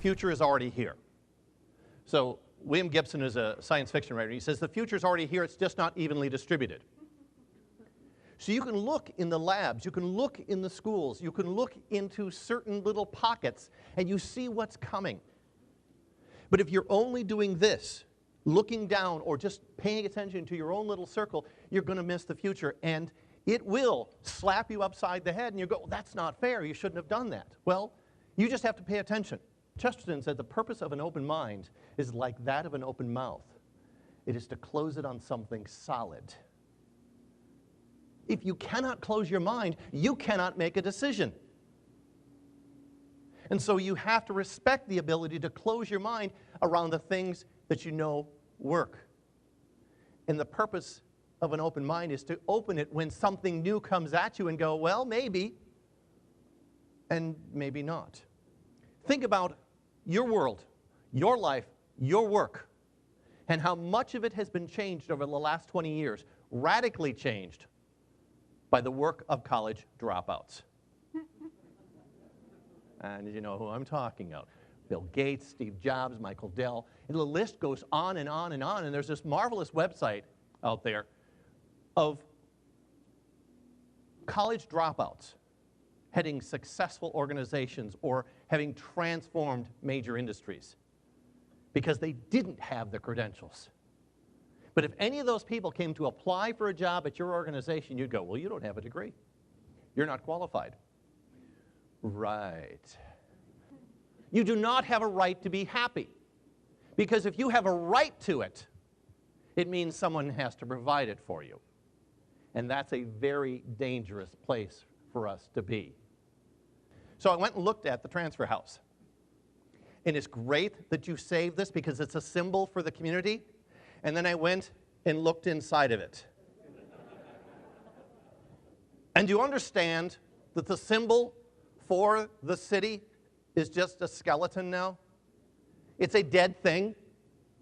future is already here. So William Gibson is a science fiction writer. He says the future is already here, it's just not evenly distributed. So you can look in the labs, you can look in the schools, you can look into certain little pockets, and you see what's coming. But if you're only doing this, looking down or just paying attention to your own little circle, you're going to miss the future. And it will slap you upside the head, and you go, well, that's not fair, you shouldn't have done that. Well, you just have to pay attention. Chesterton said the purpose of an open mind is like that of an open mouth. It is to close it on something solid. If you cannot close your mind, you cannot make a decision. And so you have to respect the ability to close your mind around the things that you know work. And the purpose of an open mind is to open it when something new comes at you and go, well, maybe, and maybe not. Think about your world, your life, your work, and how much of it has been changed over the last 20 years, radically changed by the work of college dropouts. And you know who I'm talking about. Bill Gates, Steve Jobs, Michael Dell, and the list goes on and on and on, and there's this marvelous website out there of college dropouts heading successful organizations or having transformed major industries because they didn't have the credentials. But if any of those people came to apply for a job at your organization, you'd go, well, you don't have a degree. You're not qualified. Right. You do not have a right to be happy. Because if you have a right to it, it means someone has to provide it for you. And that's a very dangerous place for us to be. So I went and looked at the transfer house. And it's great that you saved this because it's a symbol for the community. And then I went and looked inside of it. And you understand that the symbol for the city is just a skeleton now? It's a dead thing?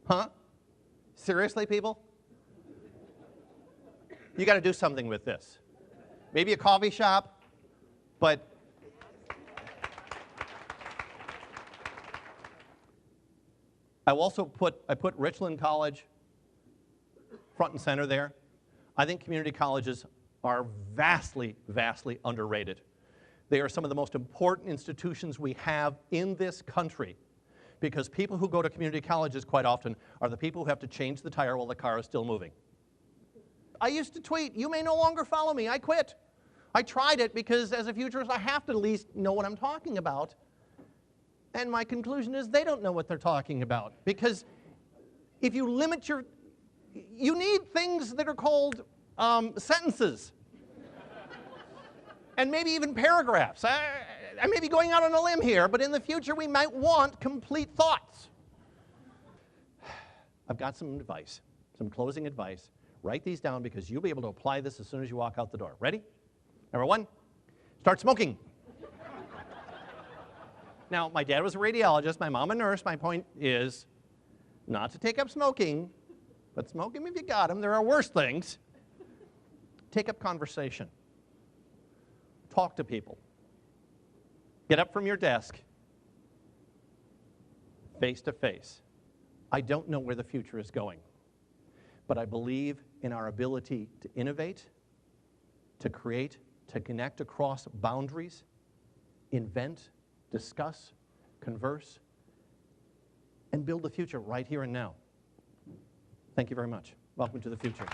Huh? Seriously, people? You got to do something with this. Maybe a coffee shop, but I put Richland College front and center there. I think community colleges are vastly, vastly underrated. They are some of the most important institutions we have in this country because people who go to community colleges quite often are the people who have to change the tire while the car is still moving. I used to tweet, you may no longer follow me, I quit. I tried it because as a futurist I have to at least know what I'm talking about. And my conclusion is they don't know what they're talking about because if you limit you need things that are called sentences. And maybe even paragraphs. I may be going out on a limb here, but in the future we might want complete thoughts. I've got some advice, some closing advice. Write these down because you'll be able to apply this as soon as you walk out the door. Ready? Number one, start smoking. Now, my dad was a radiologist, my mom a nurse. My point is not to take up smoking, but smoke them if you got them. There are worse things. Take up conversation. Talk to people. Get up from your desk, face to face. I don't know where the future is going, but I believe in our ability to innovate, to create, to connect across boundaries, invent, discuss, converse, and build the future right here and now. Thank you very much. Welcome to the future.